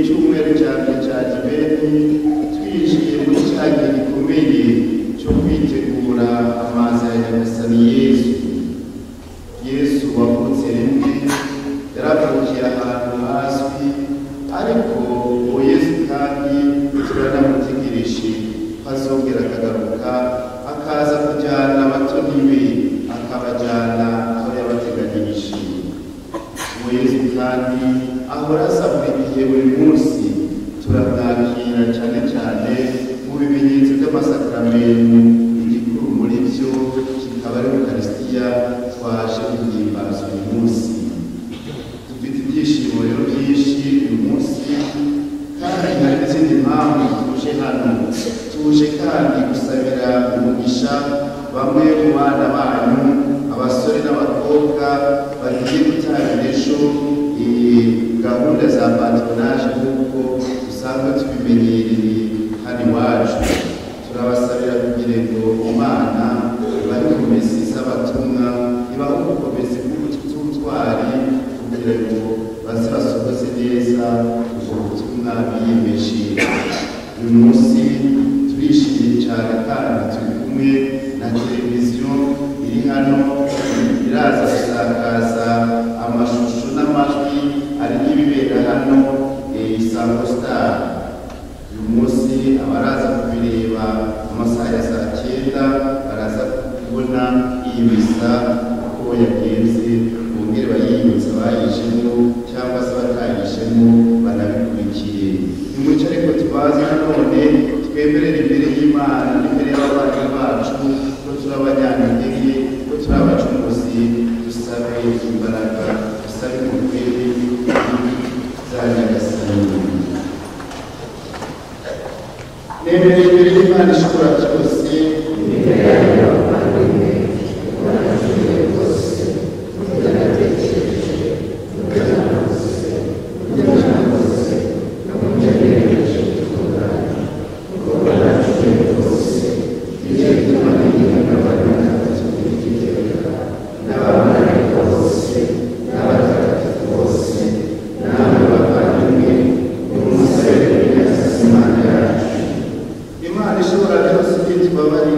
icyumweru cyane cya Adventi twinjiye muri cya gihe gikomeye cyo kwitegura amazi ya Nyagasani Yesu. Yesu wavutse rimwe yaravukiye ahantu hazwi, ariko uwo Yesu kandi turanamutegereje ko azongera akagaruka akaza kujyana abatoni be akabajyana aho yabateganyirije. Uwo Yesu kandi ahora asa buri gihe buri munsi, turamwakira cyane cyane mu bimenyetso by'amasakaramentu. Igikuru muri byo kikaba ari Eucharistia twaje guhimbaza uyu munsi. Dufite ibyishimo rero byinshi uyu munsi, kandi hari n'izindi mpamvu tuje hano. Tuje kandi gusabira umugisha bamwe mu bana banyu, abasore n'abakobwa bagiye gutangira ejo gahunda za patronage nk'uko dusanzwe tubimenyereye hano iwacu. Turabasabira kugira ngo Imana bari mu mesi z'abatumwa ibaho ubukomezi bw'ubutwari kugira ngo baze basohoze neza ubwo butumwa biyemeje. Uyu munsi turishimye cyane kandi turi kumwe na televiziyo iri hano, iraza gusakaza amashusho n'amajwi ari n'ibibera hano Isango Star. Uyu munsi abaraza kubireba amasaha ya saa 9 baraza kubona iyi misa uko yagenze, bongere bayibutsa bayijemo cyangwa se batayijemo banabikurikiye. Nimucyo ariko tubaze nanone twemerere imbere y'Imana n'imbere y'abana bacu ko turi abanyantege, ko turi abacunguzi. Dusabe imbaraga, dusabe umubiri za Nyagasani. Nemerere imbere y'Imana ishobora byose, Imana ishobora byose, tubabarire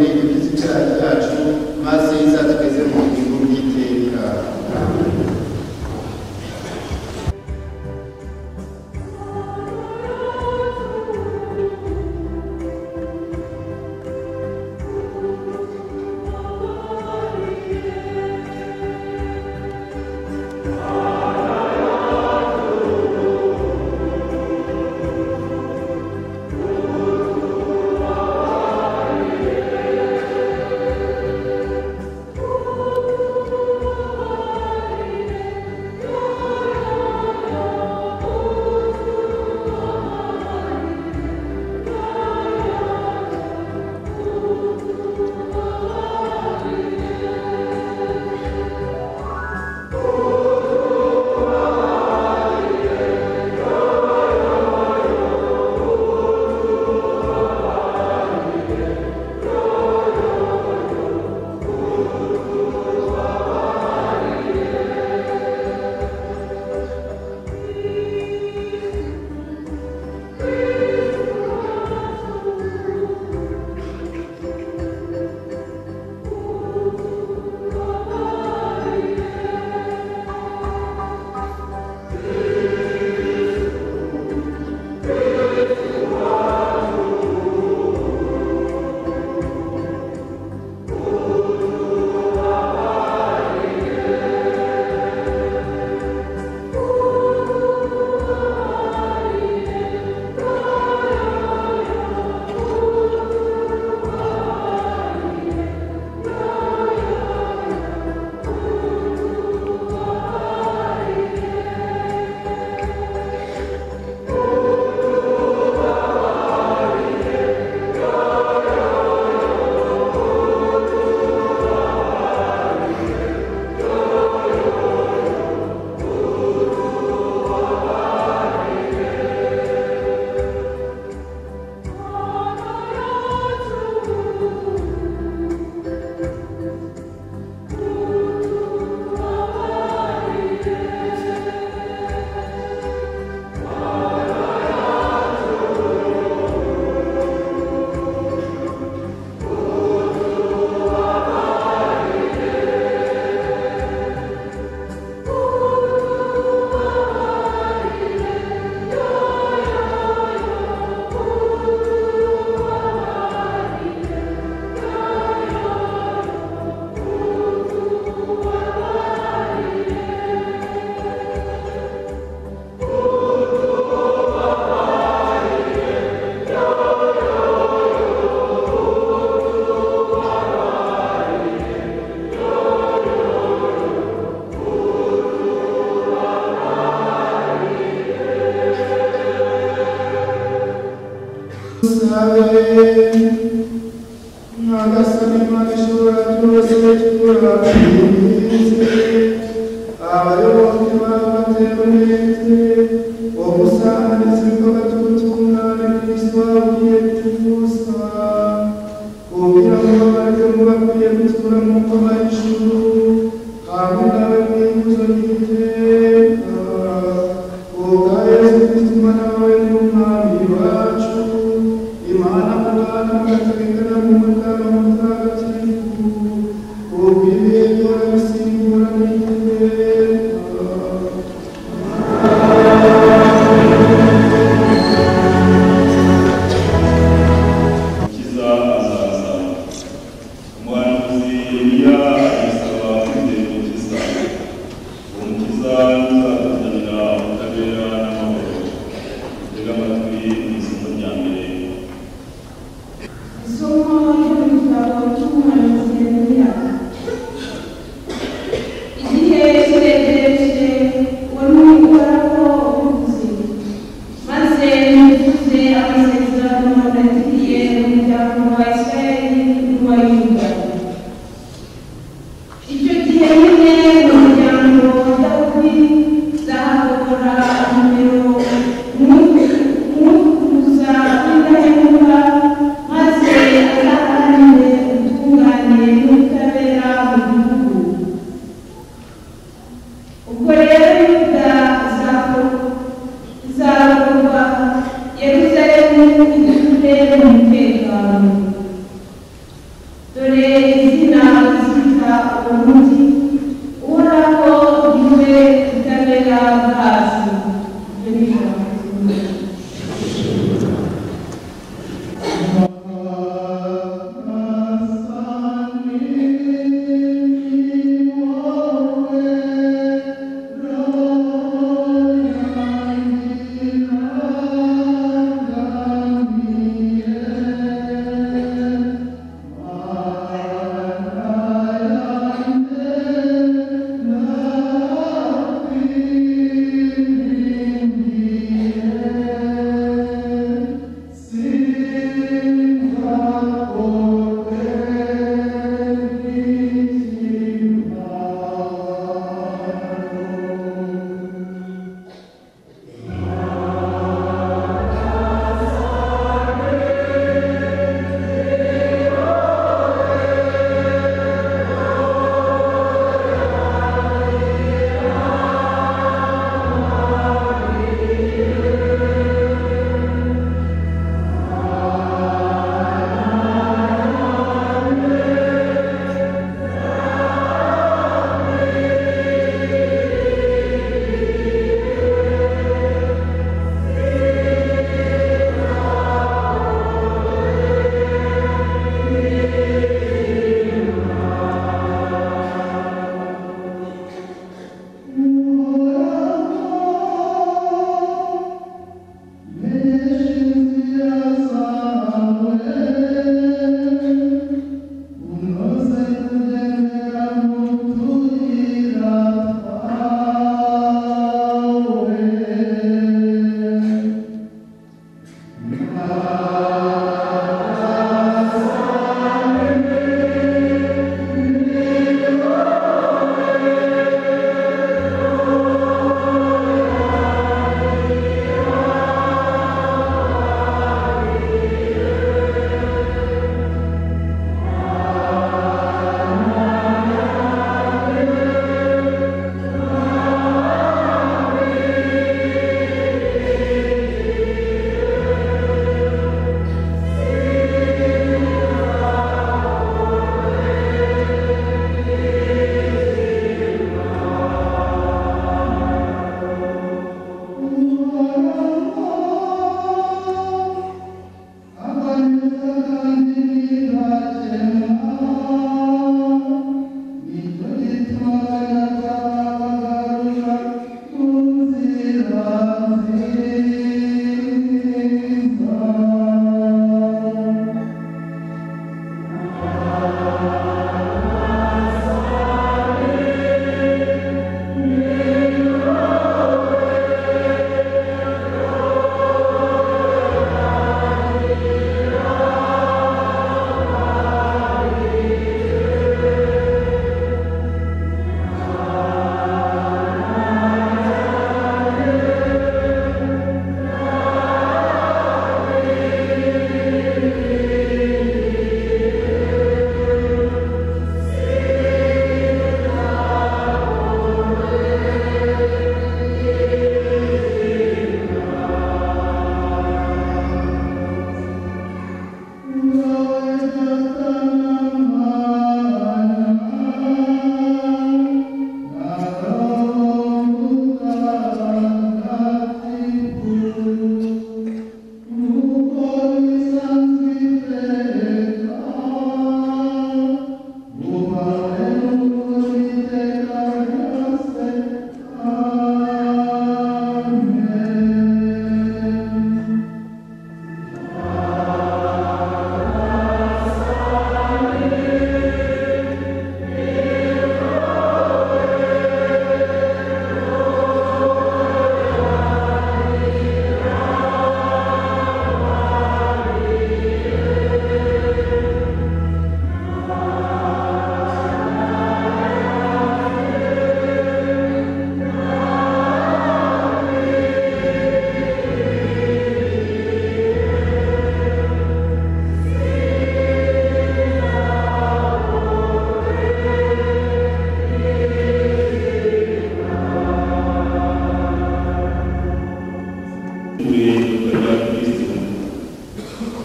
iyerekwa rya Kristo.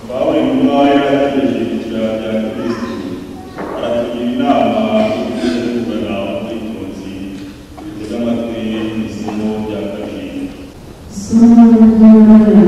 Pawulo intumwa yarategereje ibicira bya Kristo, aratugira inama yo gutegurana ubwitonzi bitega amatwi isomo rya kabiri. Isomo ry'Imana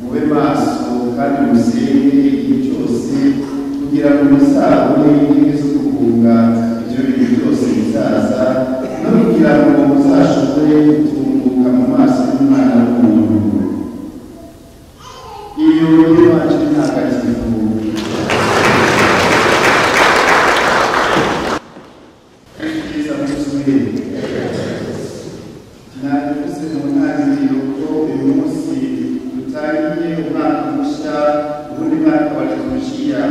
mube maso kandi musenge igihe cyose kugira ngo muzabone intege zo guhunga ibyo bintu byose bizaza no kugira ngo muzashobore gutunguka mu maso y'Umwana w'umuntu. Iyo ni wacu ntagatifu. Ibyiza byuzuye nabivuze mu ntangiriro ko uyu munsi dutangiye umwaka mushya, ubundi mwaka wa liturujia,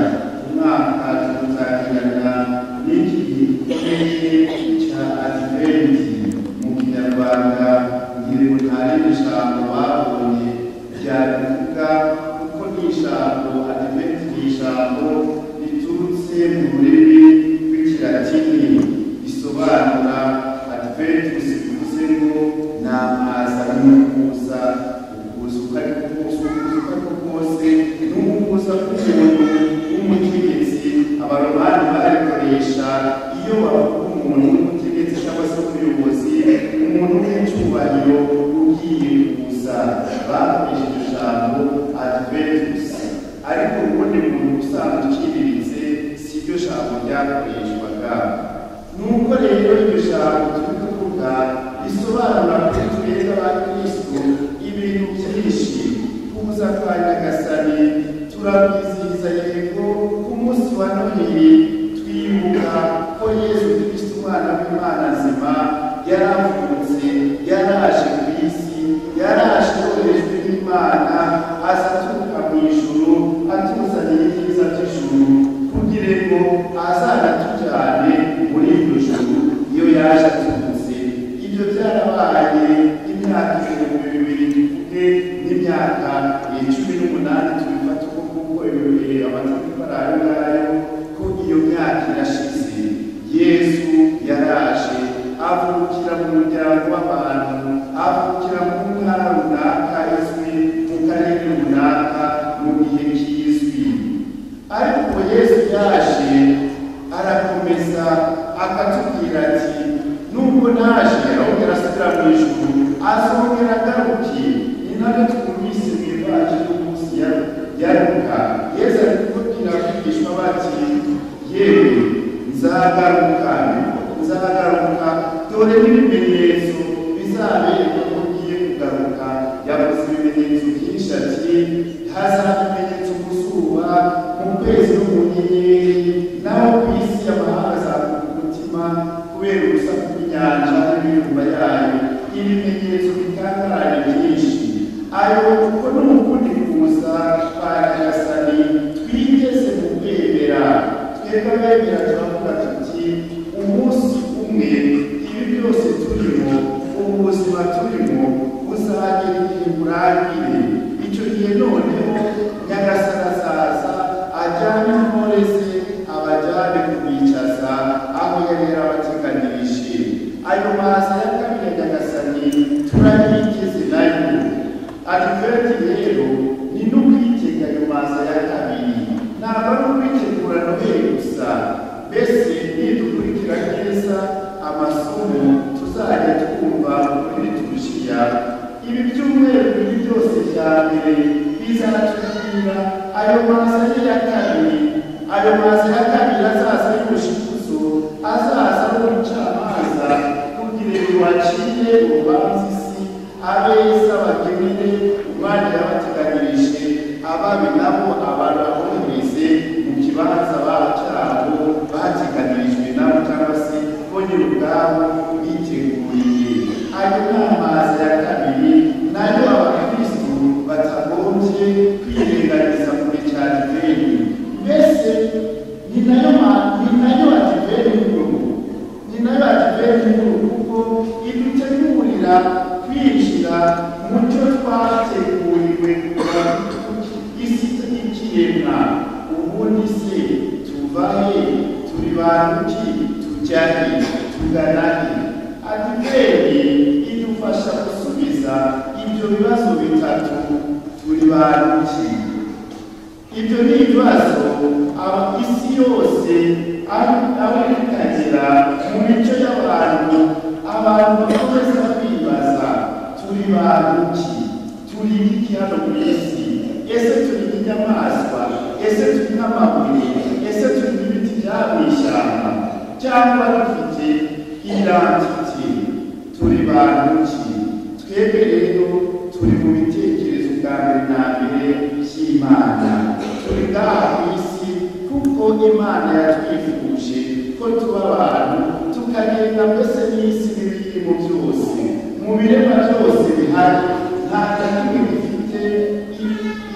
umwaka tutangirana n'iki gikomeye cya adiventi. Mu kinyarwanda ngire butari ijambo babonye ryabivuga kuko ni ijambo adiventi, ni ijambo riturutse mu rurimi rw'ikilatini risobanura adventus, bivuze ngo ni amaza n'umukuza. Ukuza uko ariko kose ni umukuza k'umuntu w'umutegetsi. Abaromani barikoresha iyo bavuga umuntu w'umutegetsi cyangwa se umuyobozi, umuntu w'icyubahiro ugiye kuza, bakoresheje ijambo adventus. Ariko ubundi muntu usanzwe uciriritse si iryo jambo ryakoreshwaga. Nuko rero iryo jambo turi kuvuga risobanura kuri twebwe abakristo ibintu byinshi. Kuza kwa Nyagasani turabwizihiza yego ku munsi wa Noheli, twibuka ko Yesu Kristo umwana w'Imana nzima yaravutse, yaraje ku isi, yaraje yoherejwe n'Imana, aza aturuka mu ijuru atuzaniye ibyiza by'ijuru kugira ngo azanatujyane muri iryo juru. Iyo yaje aturutse, ibyo byarabaye imyaka 2000 tuvuge n'imyaka 18 tubifata uko kuko amategeko ari ayo ngayo, ko iyo myaka irashize. Yesu yaraje avukira mu muryango w'abantu, avukira mu ntara runaka izwi, mu karere runaka, mu gihe kizwi. Ariko Yesu yaje arakomeza akatubwira ati nubwo naje arongera asubira mu ijuru, azongera agaruke. Ni nabyo twumvise mu ivanjiri y'umunsi ya Luka. Yesu ari kubwira abigishwa bati yewe nzagaruka, dore n'ibimenyetso bizabereka ko ngiye kugaruka. Yavuze ibimenyetso byinshi ati hazaba ibimenyetso ku zuba, mu kwezi no mu nyenyeri, naho ku isi amahanga azakuka umutima kubera urusaku rw'inyanja n'ibirunga yayo. Ibimenyetso bitangaraye byinshi. Ayo kuko n'umukundi kuza kwa Nyagasani twigeze mu kwemera. Twebwe abemera turavuga tuti umunsi umwe ibi byose turimo, ubuzima turimo buzagera igihe burangire. Icyo gihe noneho Nyagasani azaza ajyane intore ze, abajyane kubicaza aho yari yarabateganirije. Ayo maza ya kabiri ya Nyagasani turayigeze nayo. Adiventi rero ni n'ukwitega ayo maza ya kabiri, ntabwo ari ukwitegura Noheli gusa. Mbese nidukurikira neza amasomo tuzajya twumva muri liturujia, ibi byumweru bibiri byose bya mbere bizatubwira ayo maza ya kabiri. Ayo maza ya kabiri azaza y'umushikuzo, azaza n'umucamanza kugira ngo bacire urubanza isi, abeza bagenere umwanya yabateganirije, ababi nabo abantu babohereze mu kibanza cyabo bateganirijwe nabo cyangwa se bonyine ubwabo biteguriye. Ayo ni amazi ya kabiri, nayo abakristo batagombye kwirengagiza kure cya adiventi. Mbese ni nayo adiventi nkuru, kuko idutegurira kwinjira mu cyo twateguriwe kuva isi ikiremwa. Ubundi se tuva he? Turi bantu ki? Tujya he? Tugana he? Adiventi idufasha gusubiza ibyo bibazo bitatu. Turi bantu ki? Ibyo ni ibibazo isi yose aho ikagera mu mico y'abantu, abantu bakomeza bibaza turi bantu ki? Turi iki hano ku isi? Ese turi nk'inyamaswa, ese turi nk'amabuye, ese turi nk'ibiti bya mw'ishyamba, cyangwa dufite identity, turi bantu ki? Twebwe rero turi mu bitekerezo bwa mbere na mbere by'Imana, turi ngaha ku isi kuko Imana yatwifuje ko tuba abantu tukagenda mbese n'isi n'ibirimo byose, mu birema byose bihari nta kimwe gifite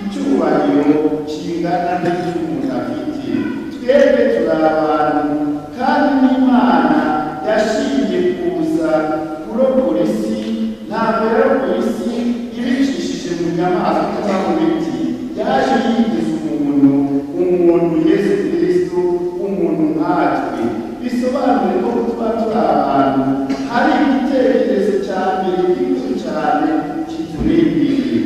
icyubahiro kingana n'icy'umuntu afite. Twebwe turi abantu kandi n'Imana yashingiye kuza kurokora isi, ntabwo yarokora isi ibicishije mu nyamaswa cyangwa mu biti, yaje yigize umuntu Yesu Kristo, umuntu nkatwe. Bisobanuye ko tuba turi abantu hari igitekerezo cya mbere gito cyane kiturengeye,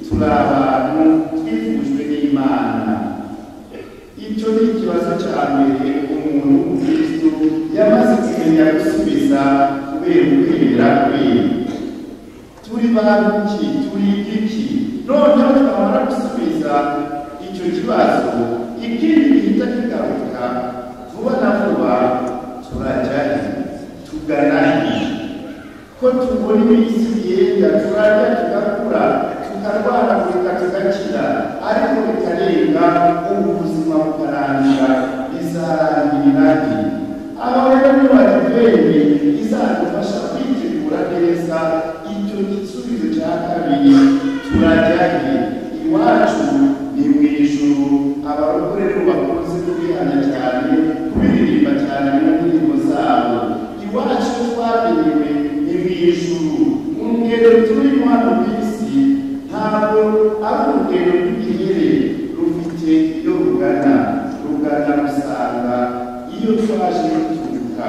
turi abantu twifujwe n'Imana. Icyo ni ikibazo cya mbere umuntu w'Umukristo yamaze kumenya gusubiza kubera ukwemera kwe. Turi bantu ki? Turi iki? Noneho twamara gusubiza icyo kibazo, ikindi gihita kigaruka vuba na vuba, turajyayo, tugana he? Ko tubona iminsi igenda, turarya tugakura, tukarwaragurika tugakira, ariko bikarenga ubuzima bukarangira, bizarangirira he? Aba rero ni badiveni izadufasha kwitegura neza icyo gisubizo cya kabiri, turajya he? Iwacu ni mu ijuru. Abarokore rero bakunze kubihana cyane, kubiririmba cyane mu ndirimbo zabo. Iwacu twagenewe ni mu ijuru. Urugendo turimo hano ku isi ntabwo ari urugendo rw'igihere, rufite iyo rugana gusanga iyo twaje guturuka.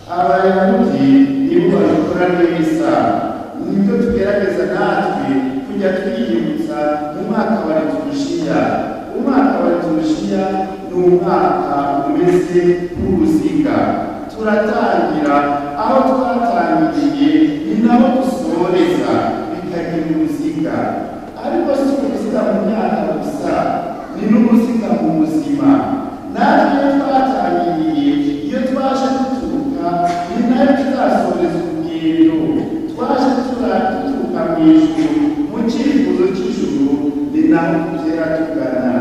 Abayahudi nibo babikora neza, nibyo tugerageza natwe kujya twiyibutsa mu mwaka wa liturujia. Umwaka wa liturujia ni umwaka umeze nk'uruziga, turatangira aho twatangiriye ni naho dusoreza, bikagira uruziga. Ariko si uruziga mu myaka gusa, ni n'uruziga mu buzima. Natwe iyo twatangiriye, iyo twaje duturuka, ni nayo tuzasoreza urugendo. Twaje duturuka mu ijuru, mu cyifuzo cy'ijuru, ni naho tugera tugana.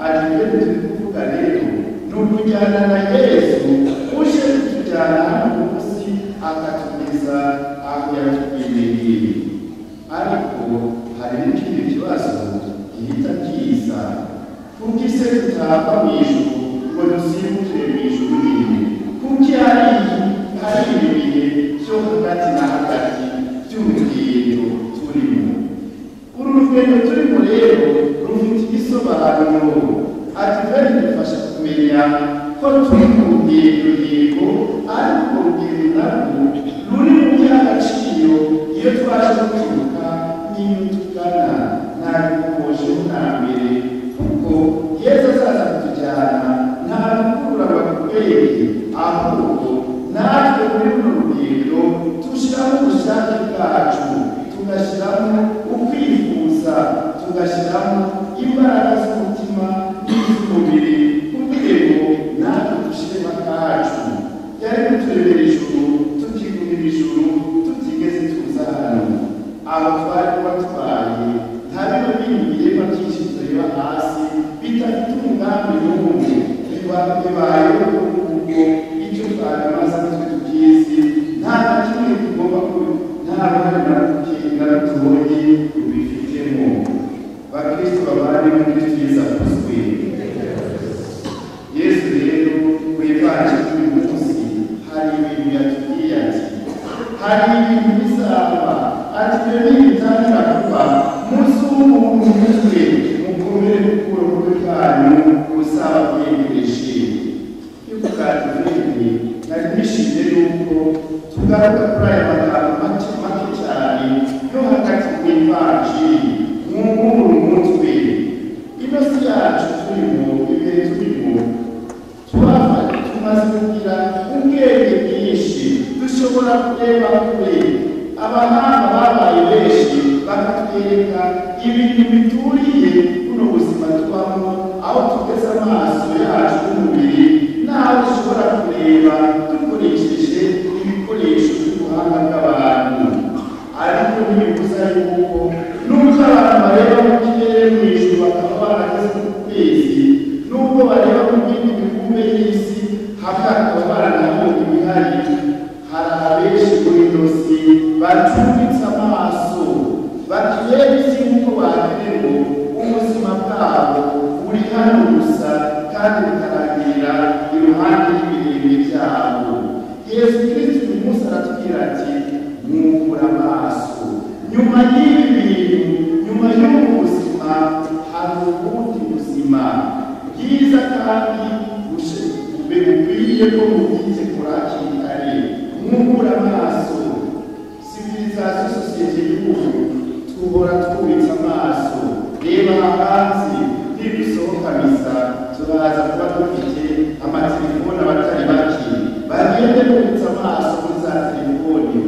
Ariko turi kuvuga rero ni ukujyana na Yesu, uje kutujyana hano ku munsi akatugeza aho yatwemereye. Ariko hari n'ikindi kibazo gihita kiza, kuko ise tutava mu ijuru ngo dusimbukire mu ijuru nyine, kuko hari ibihe byo hagati na hagati by'urugendo turimo. Uru rugendo turimo rero rufite igisobanuro. Adiventi dufasha kumenya ko turi mu rugendo yego, ariko urugendo narwo ruri mu by'agaciro iyo twaje guturuka n'iyo tugana. Ntabikomojeho na mbere, kuko Yesu azaza kutujyana nta gukurura bakubeye, ahubwo natwe muri runo rugendo dushyiramo ubushake bwacu, tugashyiramo ukwifuza, tugashyiramo imbaraga z'umutima n'iz'umubiri, kugira ngo natwe dushyiremo akacu. Yari kuturebera ijuru, tukigumira ijuru, tutigeze tuza hano. Abo twari kuba tubaye nta bino bindi birema byinshi tureba hasi bidafite umugambi n'umwe, bibayeho kuko icyo twarimaze natwe tukizi, nta na kimwe tugomba nta ruhare na rutoyi rubifitemo. Bakristo babane mu Kristo Yesu akozwe. Yesu rero ku ivanjiri y'uyu munsi hari ibintu yatubwiye ati, hari ibintu bizaba, ati ibyo nibitangira kuba muzungu mutwe mukomere gukura ukuri kanyu buzaba bwegereje. Y'ubukadiveni nari nishimiye yuko tugaruka kuri aya magambo make cyane yo hagati mu ivanjiri, mwungura umutwe. Ino si yacu turimo, ibihe turimo, tumaze kugira ubwenge bwinshi, dushobora kureba kure. Abahanga babaye benshi bakatwereka ibintu bituriye buno buzima tubamo, aho tugeze amaso yacu y'umubiri n'aho dushobora kureba dukoresheje ibikoresho by'ubuhanga bw'abantu. Ariko ntibibuza yuko nubwo abantu bareba mu kirere mu ijuru bakaba barageze ku kwezi, nubwo bareba mu bindi bikumbe y'isi hamwe bakaba baranabonye ibihari, hari abenshi muri ino si bacumbitse amaso bakireba isi nk'uko bagira ngo ubuzima bwabo buri hano gusa kandi bukarangirira iruhande y'ibirenge byabo. Yesu Kristo uyu munsi aratubwira ati mwubura amaso, nyuma y'ibi bintu, nyuma y'ubu buzima hari ubundi buzima bwiza kandi bukwiye ko mubyitegura hakiri kare. Mwubura amaso. Civilisation sosiyete y'ubu tuhora twubitse amaso, reba hanze ntidusohoka misa turaza kuba dufite amatelefone abatari bake bagende bubitse amaso kuri za telefone.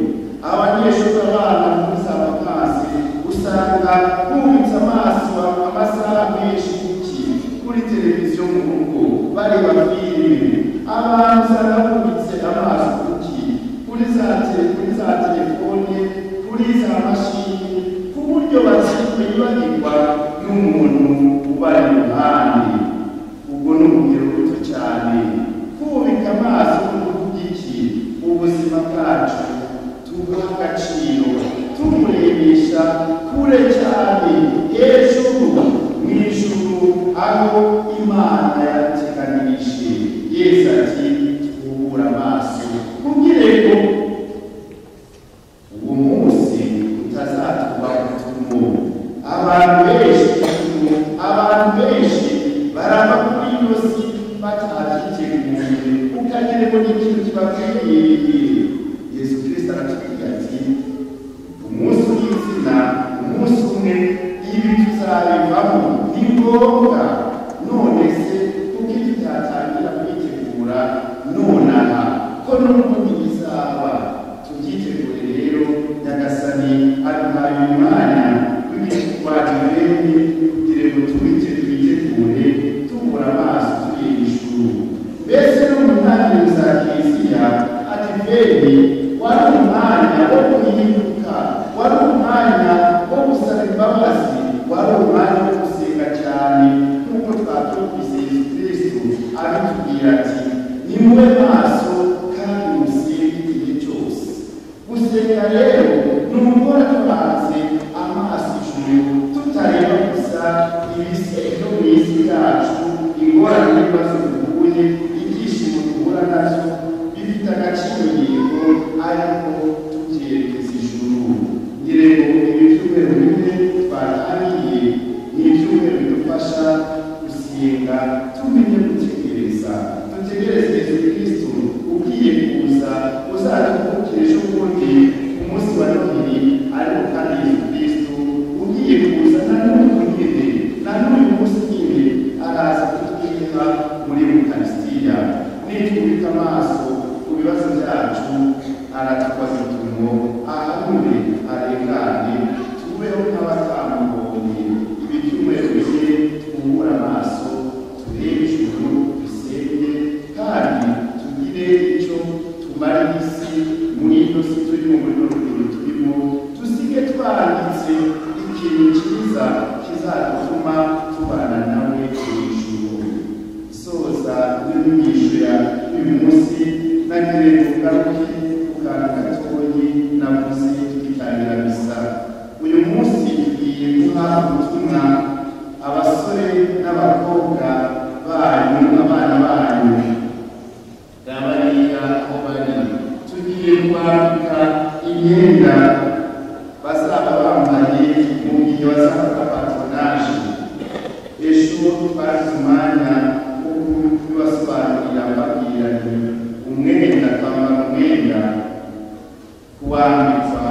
Abanyeshuri abana muri za vakansi usanga bubitse amaso amasaha menshi kuri televiziyo mu rugo bareba filime. Abantu usanga bubitse amaso kuri za telefone, kuri za mashini, ku buryo bibagirwa n'umuntu ubari iruhande. Ubwo ni urugero ruto cyane. Kubika amaso ni ukuvuga iki? Ubuzima bwacu tubuha agaciro, tumurebesha kure cyane, hejuru mu ijuru aho Imana yateganirije. Yesu ati twubura amaso kugira ngo uwo munsi utazatuba utumo. Abantu benshi barava kuri ino si batabyiteguye, ukagira ngo ni ikintu kibakwiriye. Yesu Kristo aratubwira ati umunsi w'izina, umunsi umwe ibi tuzabivamo, ni ngombwa. None se kuko ibyo byatangira kwitegura nonaha ko n'ubundi bizaba, tubyitegure rero. Nyagasani aduhaye umwanya w'ibitwaje kugira ngo twitegure tubura amaso turi ijuru. Mbese no mu ntangiriro za Kiliziya Adiventi wari umwanya wo guhinduka, wari umwanya wo gusaba imbabazi, wari umwanya wo gusenga cyane, nk'uko twabyumvise Yesu Kristo abitubwira ati nimube maso kandi musenge igihe cyose. Gusenga rero ni ugukora tubanze amaso ijuru, tutareba gusa ibiseko mu isi yacu, ingorane n'ibibazo duhuye, ibyishimo duhura nabyo bifite agaciro yego, ariko tubyerekeza ijuru. Ngire ngo ibi byumweru bimwe twatangiye ni ibyumweru bidufasha gusenga, tumenye gutegereza. Dutegereze Yesu Kristo ugiye kuza, uzatuvukira ejo bundi ku munsi wa Noheli. Ariko kandi Yesu Kristo ugiye kuza na n'ubu nyine, na n'uyu munsi nyine araza kutwiha muri Eucharistia. Nitwubika amaso ku bibazo byacu, aratubaza utumo, ahanure, arengane, tubeho nk'abatamubonye. Ibi byumweru bimwe twubura amaso, turebe ijuru, dusenge kandi tugire icyo tumara isi muri ino si turimo, muri ino rugendo turimo. Dusige twanditse ikintu cyiza kizatuma tubana nawe ijuru. Soza n'inyigisho ya uyu munsi nagire kugaruke ku kantu gatoyi navuze tugitangira misa. Uyu munsi tugiye guha ubutumwa abasore n'abakobwa banyu, abana banyu n'abariya aho bari. Tugiye kwambika imyenda bazaba bambaye mu gihe bazafata patronaje. Ejo twagize umwanya wo kubibasobanurira, mbabwira nti umwenda, kwambara umwenda, kuwambikwa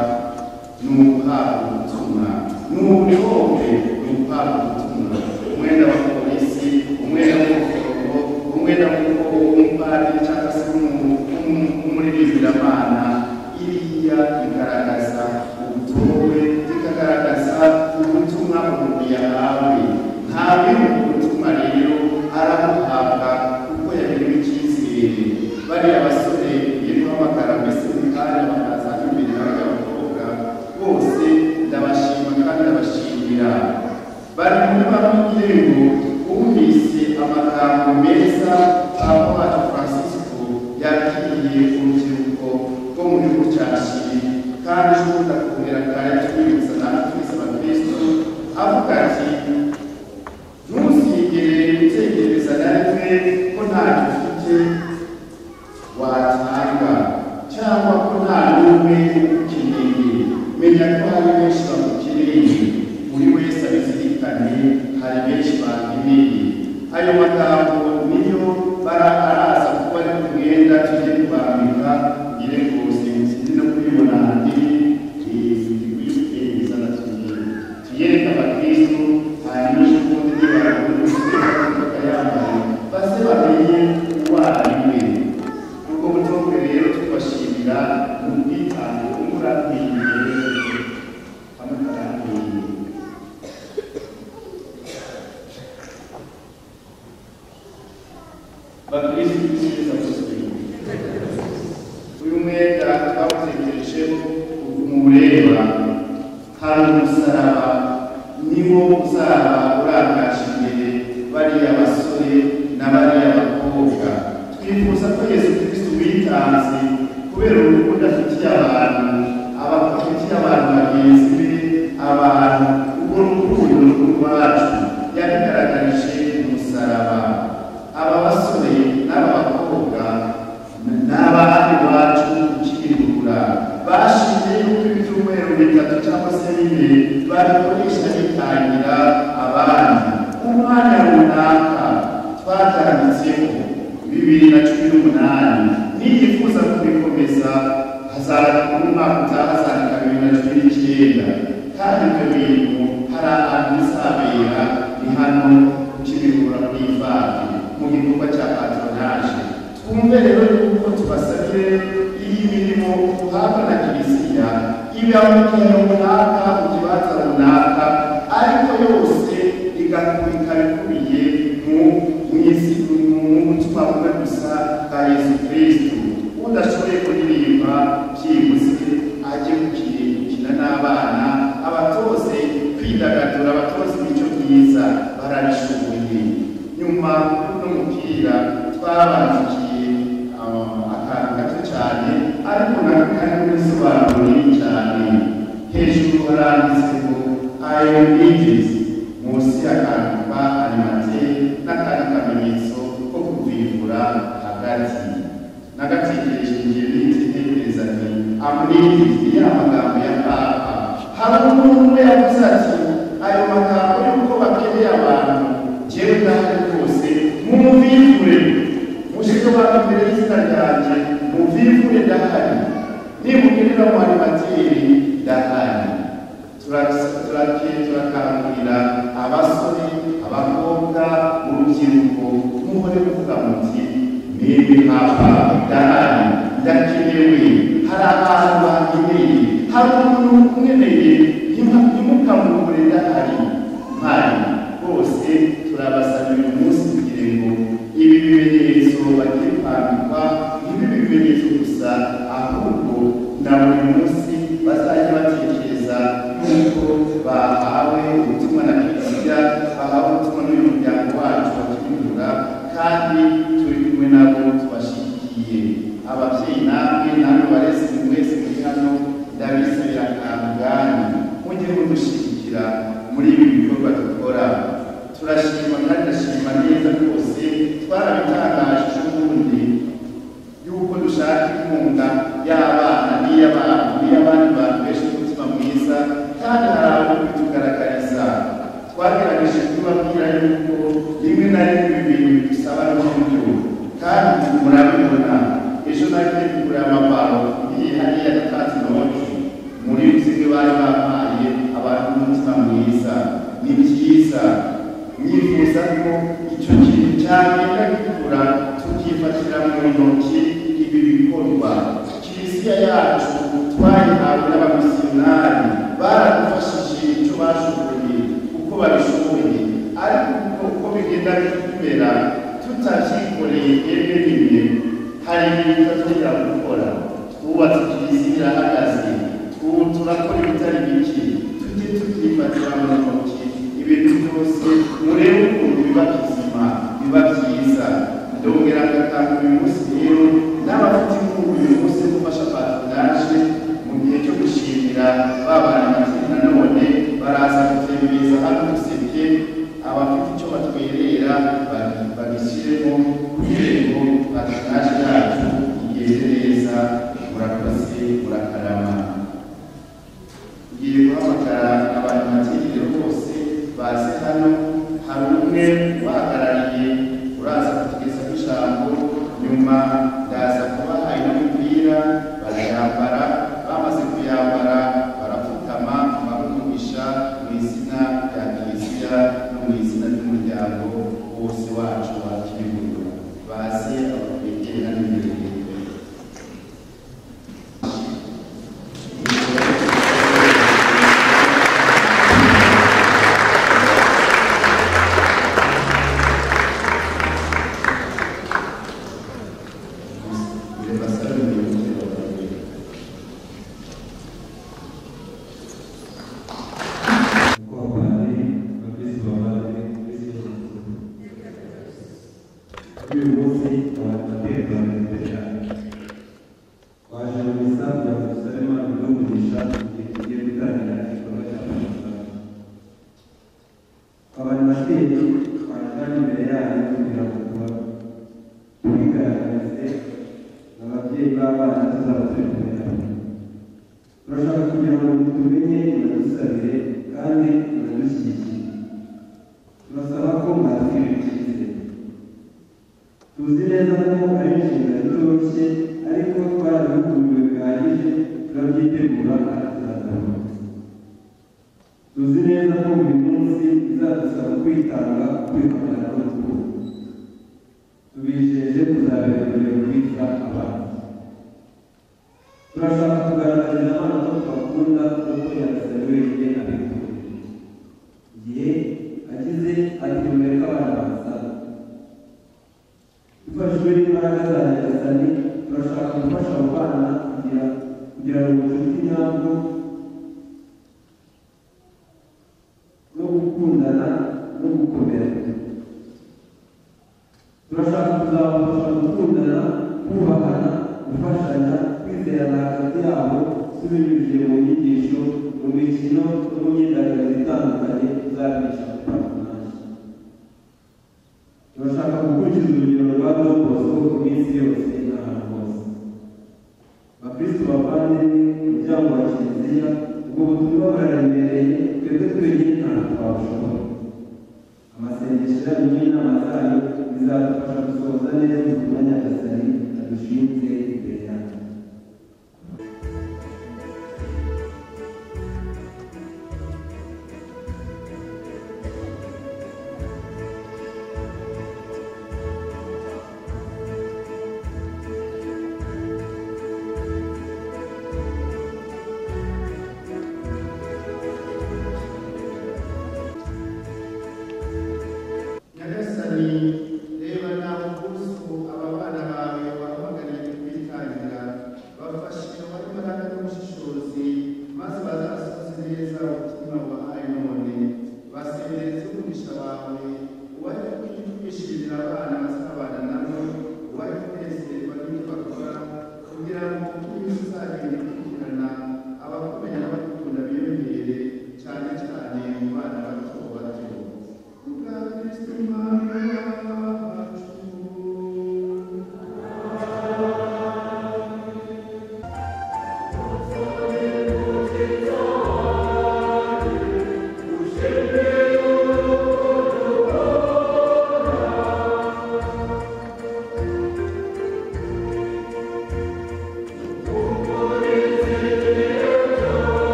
ni uguhabwa ubutumwa, ni ubuhobe ni uguhabwa ubutumwa. Umwenda wa polisi, umwenda w'umuforomo, umwenda w'umupadiri cyangwa se w'umuririmbyiramana, iriya igaragaza ubutowe, ikagaragaza ubutumwa umuntu yahawe. Nta bintu ayo magambo niyo araza kuba ari kugenda tujye kubambika ngire ngo sinzi no kubibona tuyereka abakristo hanyuma n'ubundi bakayambaye base bamenye uwo ari we. ubwo butumwa rero tubashimira mu bwitange umurabwiye hamwe n'abandi. Bakristo b'Ikirezi Apostolique, uyu mwenda twawutekerejeho umureba hari umusaraba niwo uzaba urangaje imbere bariya basore na bariya bakobwa. Twifuza ko Yesu Kristo witanze kubera urukundo afitiye abantu, abafitiye abantu bagenzi be, abantu ubwo rukundo rwacu yabigaragarije umusaraba. Aba basore n'aba bakobwa n'abandi bacu ukirigura bashimye yuko ibyumweru bitatu cyangwa se bine babikoresha bitangira abandi umwanya runaka twatanditseho 2018 niyifuza kubikomeza hazara mu mwaka utaha hazandika 2019 kandi ibyo bintu hari ahantu bizabera ni hano ukirigura kuri Ivavi mu gikorwa cya patronage. Twumve rero yuko tubasabye iyi mirimo duhabwa na Kiliziya iba mu kintu runaka mu kibanza runaka ariko yose igakubika bikubiye mu butumwa bumwe gusa bwa Yesu Kristo. Udashoboye kuririmba byibuze ajye gukina n'abana, abatoze kwidagadura, abatoze imico myiza barabishoboye. Nyuma n'umupira twabandikiye akantu gato cyane ariko nakandi bisobanura cyane. Hejuru haranditse ngo iron ages, munsi y'akantu ka alimate n'akandi kamenyetso ko kuvivura hagati. Nagatekereje ngiye nitegereza nti amurindiriye ya magambo ya Papa. Hari umuntu yavuze ati ayo magambo y'uko bakeneye abantu jewe ndahari rwose mumuvivure mushike abantu imbere y'izina ryanjye muvivure ndahari, nimugerera mu animateri ndahari. turakangurira abasore abakobwa urubyiruko muhore kuvuga muti mimi hapa ndahari ndakenewe, hari abantu bakeneye, hari umuntu umweneye ntimukamubure ndahari mpari bose. Turabasabira uyu munsi kugira ngo ibi bimenyetso bagiye kwambikwa ntibibe ibimenyetso gusa, ahubwo na buri munsi bazajya batekereza yuko bahawe ubutumwa na Kiliziya, bahawe ubutumwa n'uyu muryango wacu bakirindura, kandi turi kumwe nabo tubashyigikiye. Ababyeyi namwe barezi mwese muri hano ndabisabira akantu bwanyu mujye mudushyigikira muri ibi bikorwa dukora. Turashima kandi ndashima neza rwose, twarabitangaje ubundi yuko dushaka inkunga y'abana n'iy'abandi bantu benshi n'umutima mwiza, kandi hari abo bitugaragariza. Twagerageje kubabwira yuko rimwe na rimwe ibintu bidusaba n'uburyo, kandi murabibona. Ejo nagiye kugura amaparo ngiye hariya natanze inoti muri bimwe bari bampaye abantu n'umutima mwiza. Ni byiza, nifuza ko icyo kintu cyagenda gikura tukifatira mu ntoki ibi bikorwa. Kiliziya yacu twayihawe n'abamisiyonari, baradufashije icyo bashoboye uko babishoboye, ariko uko bigenda bimera tutabyikoreye twebwe rimwe hari ibintu tutazongera gukora. Twubatse Kiliziya irahagaze, turakora ibitari bike, tujye tubyifatira mu ntoki ibintu byose, murebe ukuntu biba bizima biba byiza. Ndongera agatanga uyu munsi rero n'abafite inkunga uyu munsi gufasha patronage mu gihe cyo gushimira babana matini nanone baraza kutembereza hano dusebye abafite icyo batwerera babishyiremo kugira ngo patronage yacu igende neza. Murakoze, murakarama. Ngiye guhamagara abantu matini rero bose baze hano. Hari umwe bahagarariye nyuma ndaza kubaha n'umupira barayambara, bamaze kuyambara barapfutama bamugisha mu izina rya Kiliziya no mu izina ry'umuryango wose wacu wa Kibuga. Baze abakwegera n'imbere. Reba nawe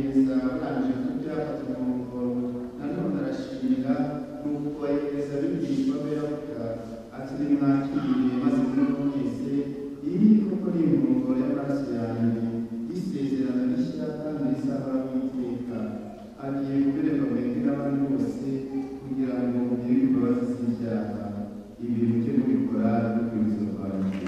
bariyemeza barangije kubyafata amafunguro nanone arashimira nuko bayemeza bigishwa beravuga ati nimwakiriye maze mwumve mwese iyi koko ni imfunguro y'amaraso yanjye y'isezerano rishya kandi rizahoraho iteka agiye kubereka mwebwe n'abandi bose kugira ngo mugire imbabazi z'ibyaha ibi mujye mubikora n'urwibutso rwanjye.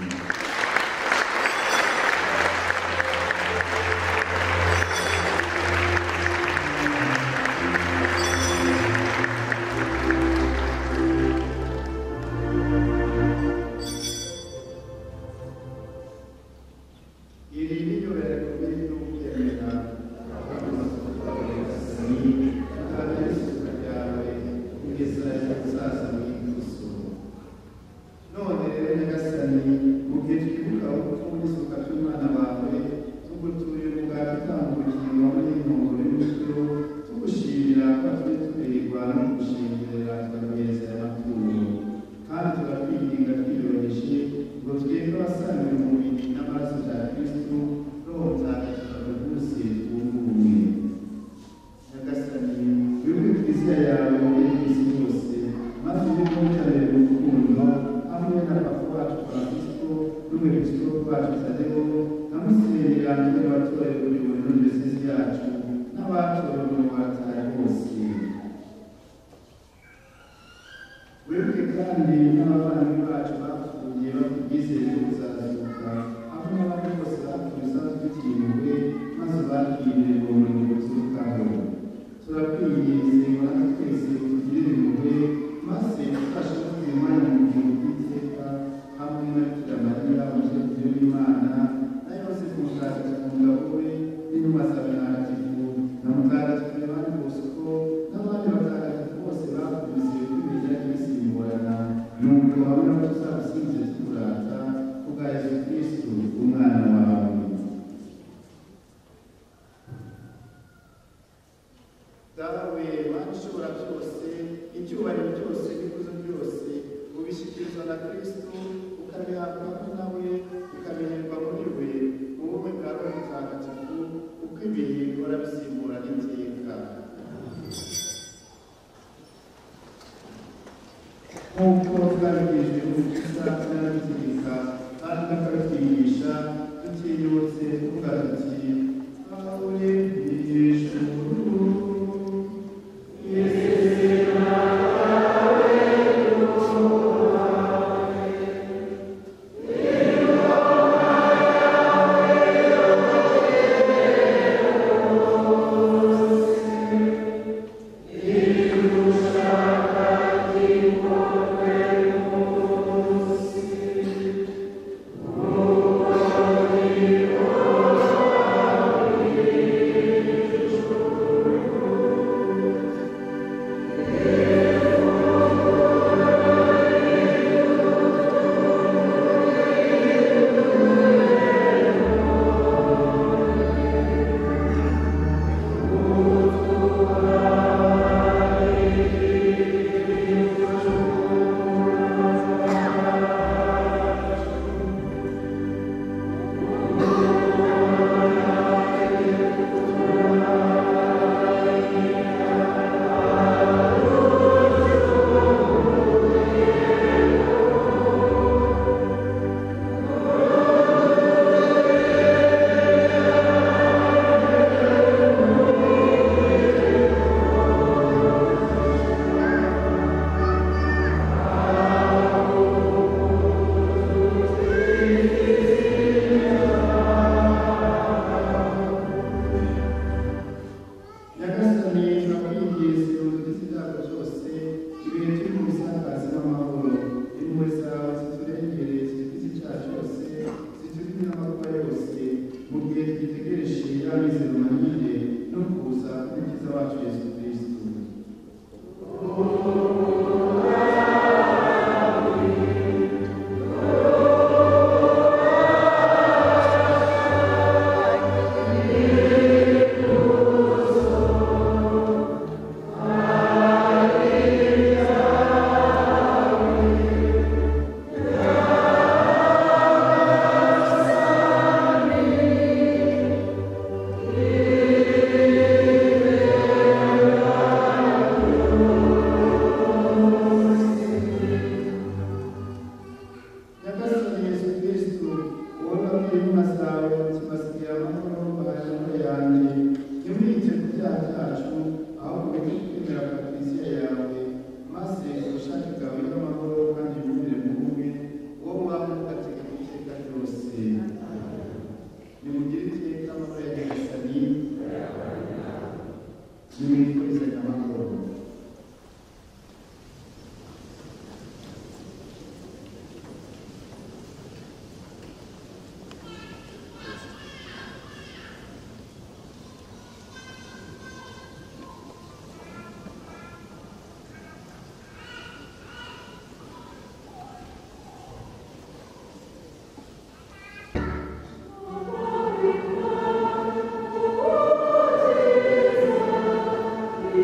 n'ibitwese n'amahoro.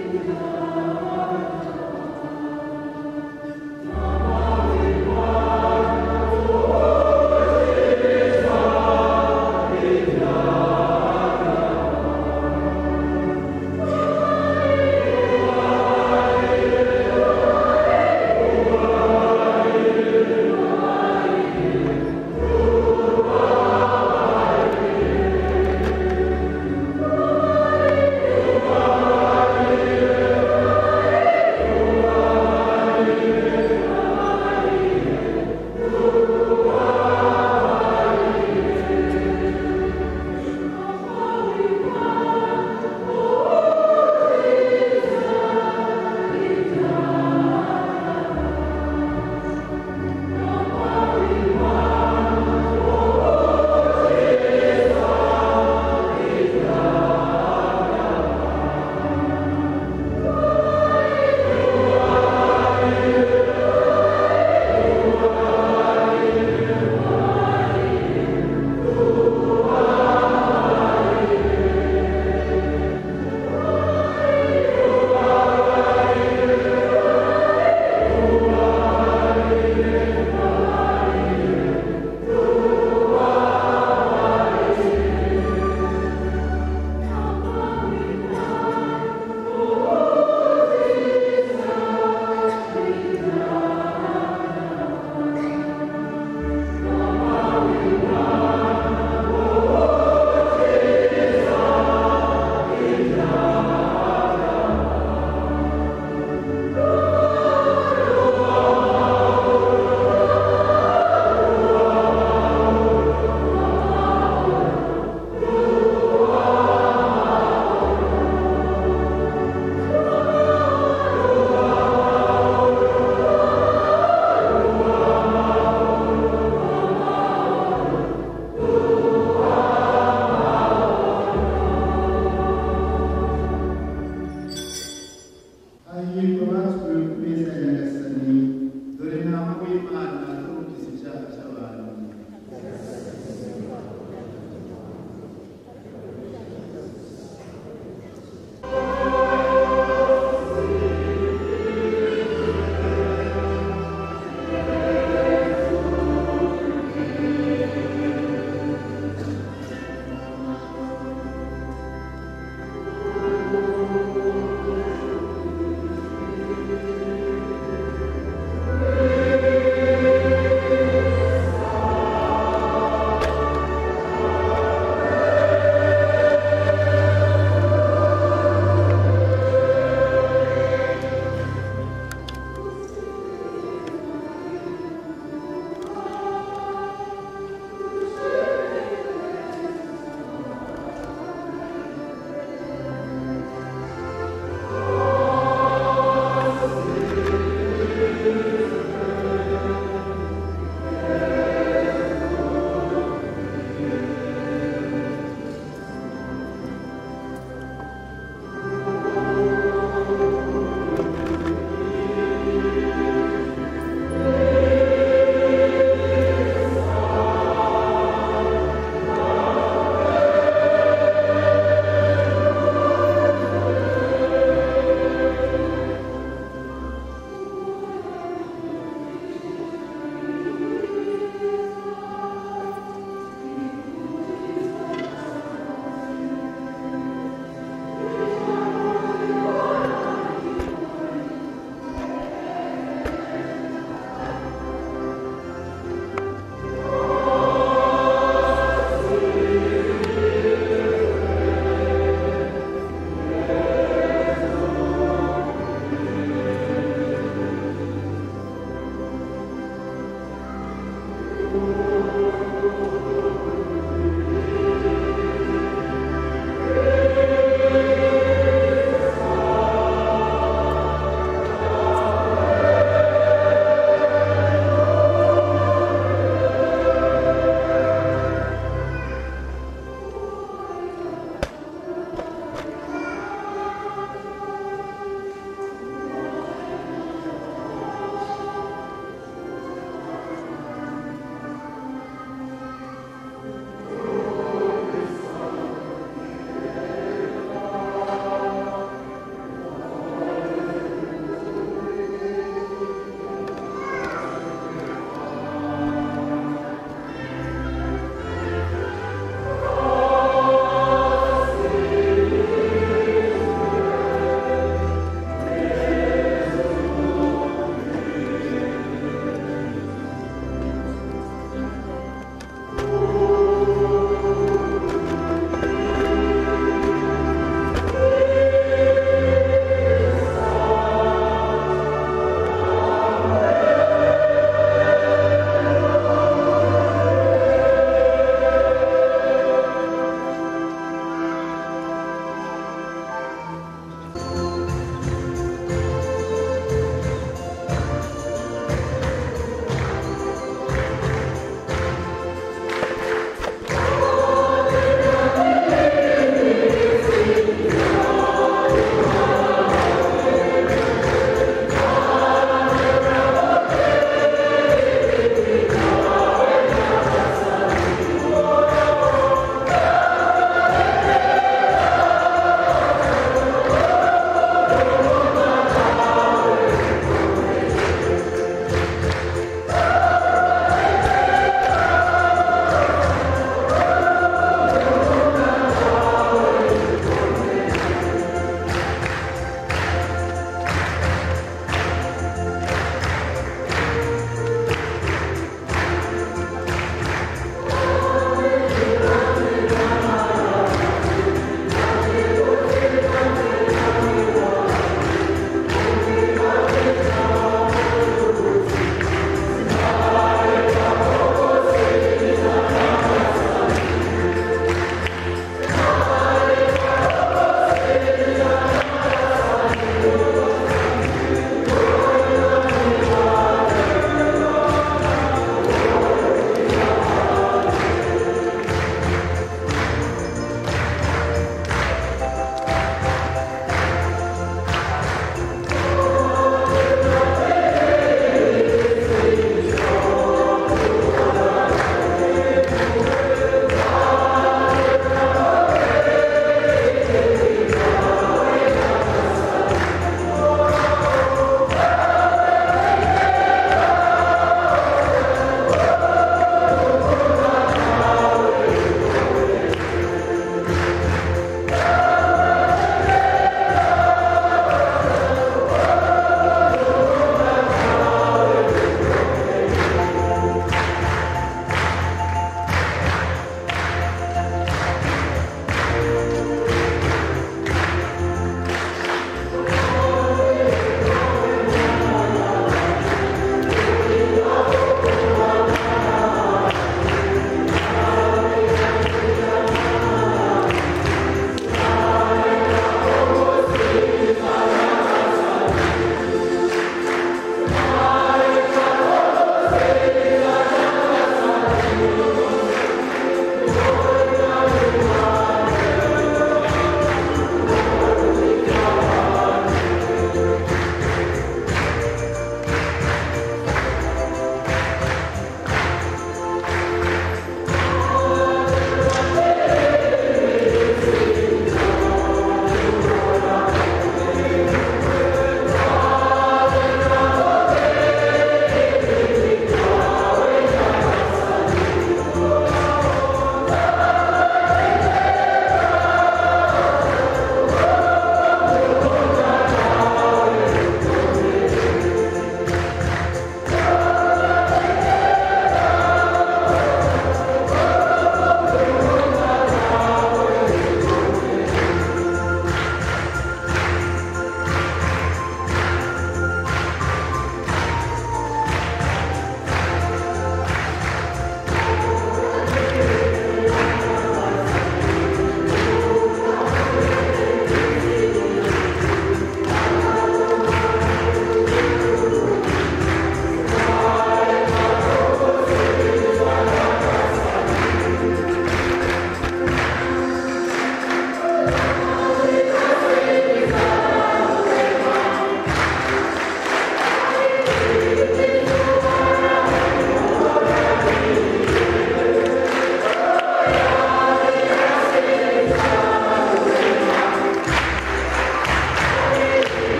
Amen.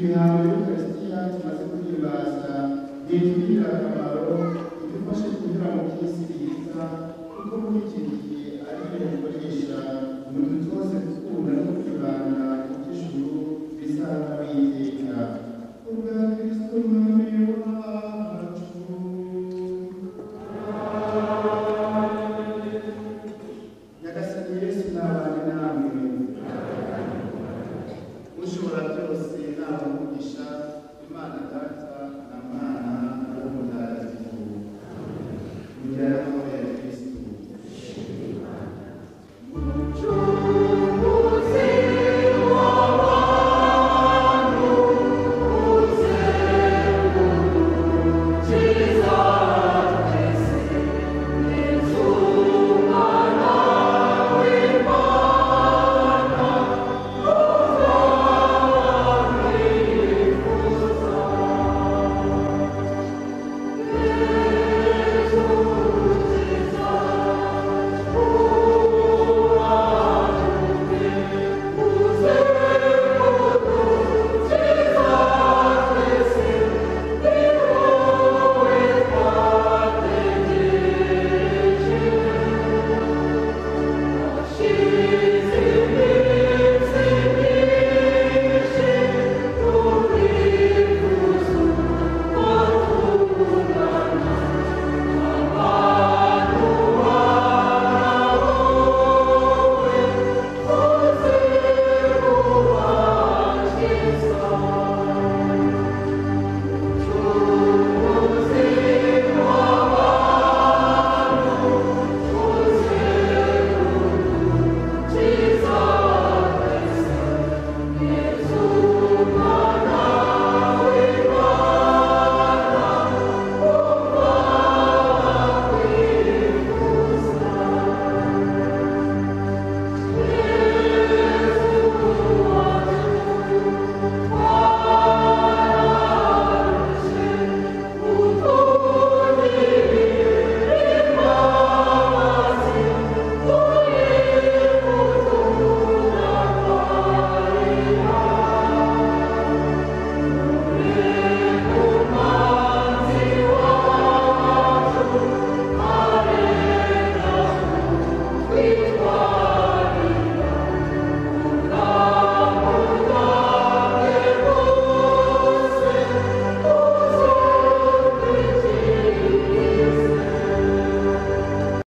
imihango y'ukarisitiya tumaze kwiyubaza nitugirira akamaro idufashe kunyura mu by'isi byiza kuko muri iki gihe ari byo dukoresha mu dutoze gukunda no kwibanda ku by'ijuru bizaba witeka ubwa kristo umwami wacu. Nyagasani Yesu nabane namwe, ushobora byose naba umugisha Imana Data na Mwana na Roho Mutagatifu kugira n'amahoro ya Kristo. Song.